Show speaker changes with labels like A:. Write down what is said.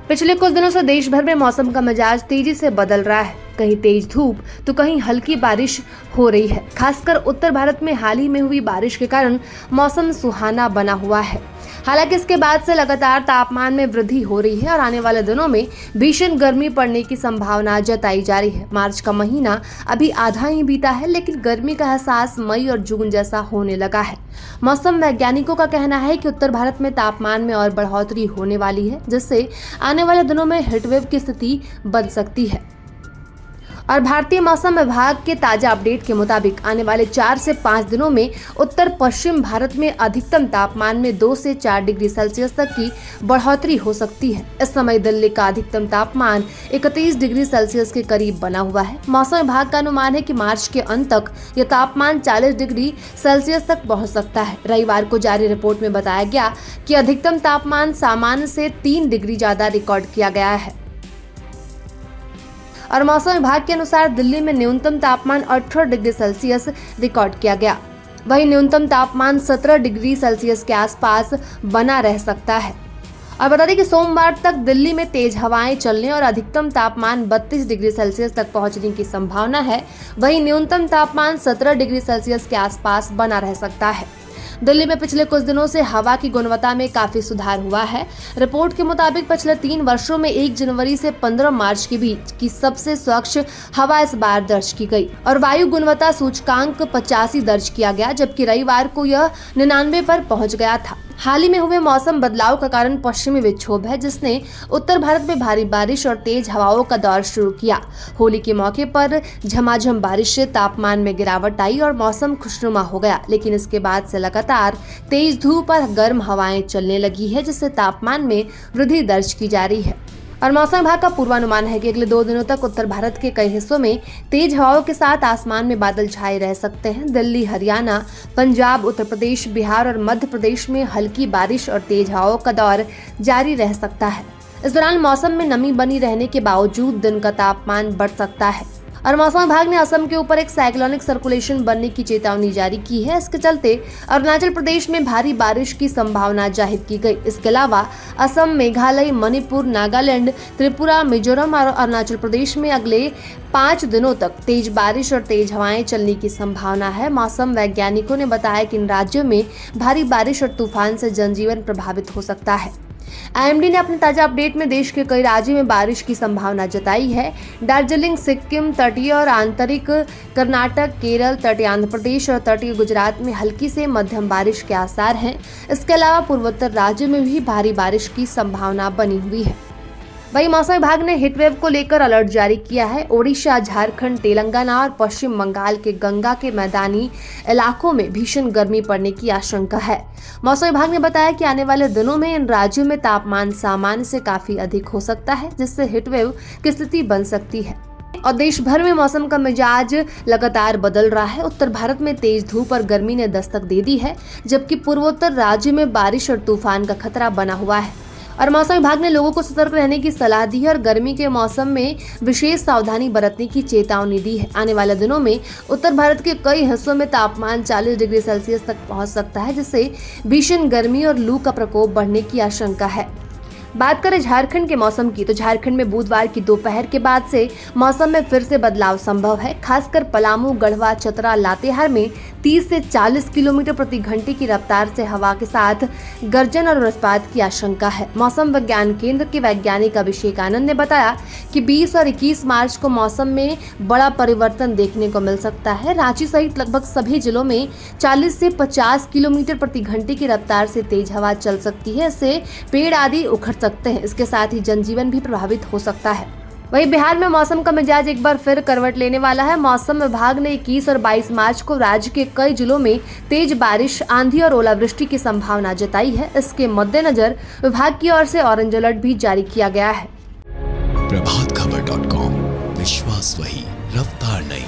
A: पिछले कुछ दिनों से देश भर में मौसम का मिजाज तेजी से बदल रहा है। कहीं तेज धूप तो कहीं हल्की बारिश हो रही है। खासकर उत्तर भारत में हाल ही में हुई बारिश के कारण मौसम सुहाना बना हुआ है। हालांकि इसके बाद से लगातार तापमान में वृद्धि हो रही है और आने वाले दिनों में भीषण गर्मी पड़ने की संभावना जताई जा रही है। मार्च का महीना अभी आधा ही बीता है, लेकिन गर्मी का एहसास मई और जून जैसा होने लगा है। मौसम वैज्ञानिकों का कहना है कि उत्तर भारत में तापमान में और बढ़ोतरी होने वाली है, जिससे आने वाले दिनों में हीटवेव की स्थिति बन सकती है। और भारतीय मौसम विभाग के ताजा अपडेट के मुताबिक आने वाले 4 से 5 दिनों में उत्तर पश्चिम भारत में अधिकतम तापमान में 2 से 4 डिग्री सेल्सियस तक की बढ़ोतरी हो सकती है। इस समय दिल्ली का अधिकतम तापमान 31 डिग्री सेल्सियस के करीब बना हुआ है। मौसम विभाग का अनुमान है कि मार्च के अंत तक यह तापमान 40 डिग्री सेल्सियस तक पहुँच सकता है। रविवार को जारी रिपोर्ट में बताया गया कि अधिकतम तापमान सामान्य से 3 डिग्री ज्यादा रिकॉर्ड किया गया है। और मौसम विभाग के अनुसार दिल्ली में न्यूनतम तापमान 18 डिग्री सेल्सियस रिकॉर्ड किया गया। वहीं न्यूनतम तापमान 17 डिग्री सेल्सियस के आसपास बना रह सकता है। और बता दें कि सोमवार तक दिल्ली में तेज हवाएं चलने और अधिकतम तापमान 32 डिग्री सेल्सियस तक पहुंचने की संभावना है। वहीं न्यूनतम तापमान 17 डिग्री सेल्सियस के आसपास बना रह सकता है। दिल्ली में पिछले कुछ दिनों से हवा की गुणवत्ता में काफी सुधार हुआ है। रिपोर्ट के मुताबिक पिछले 3 वर्षों में 1 जनवरी से 15 मार्च के बीच की सबसे स्वच्छ हवा इस बार दर्ज की गई और वायु गुणवत्ता सूचकांक 85 दर्ज किया गया, जबकि रविवार को यह 99 पर पहुंच गया था। हाल ही में हुए मौसम बदलाव का कारण पश्चिमी विक्षोभ है, जिसने उत्तर भारत में भारी बारिश और तेज हवाओं का दौर शुरू किया। होली के मौके पर झमाझम बारिश से तापमान में गिरावट आई और मौसम खुशनुमा हो गया, लेकिन इसके बाद से लगातार तेज धूप और गर्म हवाएं चलने लगी है, जिससे तापमान में वृद्धि दर्ज की जा रही है। और मौसम विभाग का पूर्वानुमान है कि अगले 2 दिनों तक उत्तर भारत के कई हिस्सों में तेज हवाओं के साथ आसमान में बादल छाए रह सकते हैं। दिल्ली, हरियाणा, पंजाब, उत्तर प्रदेश, बिहार और मध्य प्रदेश में हल्की बारिश और तेज हवाओं का दौर जारी रह सकता है। इस दौरान मौसम में नमी बनी रहने के बावजूद दिन का तापमान बढ़ सकता है। और मौसम विभाग ने असम के ऊपर एक साइक्लोनिक सर्कुलेशन बनने की चेतावनी जारी की है। इसके चलते अरुणाचल प्रदेश में भारी बारिश की संभावना जाहिर की गई। इसके अलावा असम, मेघालय, मणिपुर, नागालैंड, त्रिपुरा, मिजोरम और अरुणाचल प्रदेश में अगले 5 दिनों तक तेज बारिश और तेज हवाएं चलने की संभावना है। मौसम वैज्ञानिकों ने बताया कि इन राज्यों में भारी बारिश और तूफान से जनजीवन प्रभावित हो सकता है। आईएमडी ने अपने ताजा अपडेट में देश के कई राज्यों में बारिश की संभावना जताई है। दार्जिलिंग, सिक्किम, तटीय और आंतरिक कर्नाटक, केरल, तटीय आंध्र प्रदेश और तटीय गुजरात में हल्की से मध्यम बारिश के आसार हैं। इसके अलावा पूर्वोत्तर राज्यों में भी भारी बारिश की संभावना बनी हुई है। वहीं मौसम विभाग ने हीटवेव को लेकर अलर्ट जारी किया है। ओडिशा, झारखंड, तेलंगाना और पश्चिम बंगाल के गंगा के मैदानी इलाकों में भीषण गर्मी पड़ने की आशंका है। मौसम विभाग ने बताया कि आने वाले दिनों में इन राज्यों में तापमान सामान्य से काफी अधिक हो सकता है, जिससे हीटवेव की स्थिति बन सकती है। और देश भर में मौसम का मिजाज लगातार बदल रहा है। उत्तर भारत में तेज धूप और गर्मी ने दस्तक दे दी है, जबकि पूर्वोत्तर राज्यों में बारिश और तूफान का खतरा बना हुआ है। और मौसम विभाग ने लोगों को सतर्क रहने की सलाह दी है और गर्मी के मौसम में विशेष सावधानी बरतने की चेतावनी दी है। आने वाले दिनों में उत्तर भारत के कई हिस्सों में तापमान 40 डिग्री सेल्सियस तक पहुंच सकता है, जिससे भीषण गर्मी और लू का प्रकोप बढ़ने की आशंका है। बात करें झारखंड के मौसम की, तो झारखंड में बुधवार की दोपहर के बाद से मौसम में फिर से बदलाव संभव है। खासकर पलामू, गढ़वा, चतरा, लातेहार में 30 से 40 किलोमीटर प्रति घंटे की रफ्तार से हवा के साथ गर्जन और वज्रपात की आशंका है। मौसम विज्ञान केंद्र के वैज्ञानिक अभिषेक आनंद ने बताया कि 20 और 21 मार्च को मौसम में बड़ा परिवर्तन देखने को मिल सकता है। रांची सहित लगभग सभी जिलों में 40 से 50 किलोमीटर प्रति घंटे की रफ्तार से तेज हवा चल सकती है। इससे पेड़ आदि उखड़ सकते हैं। इसके साथ ही जनजीवन भी प्रभावित हो सकता है। वहीं बिहार में मौसम का मिजाज एक बार फिर करवट लेने वाला है। मौसम विभाग ने 21 और 22 मार्च को राज्य के कई जिलों में तेज बारिश, आंधी और ओलावृष्टि की संभावना जताई है। इसके मद्देनजर विभाग की ओर से ऑरेंज अलर्ट भी जारी किया गया है।
B: प्रभातखबर.com, विश्वास वही, रफ्तार नहीं।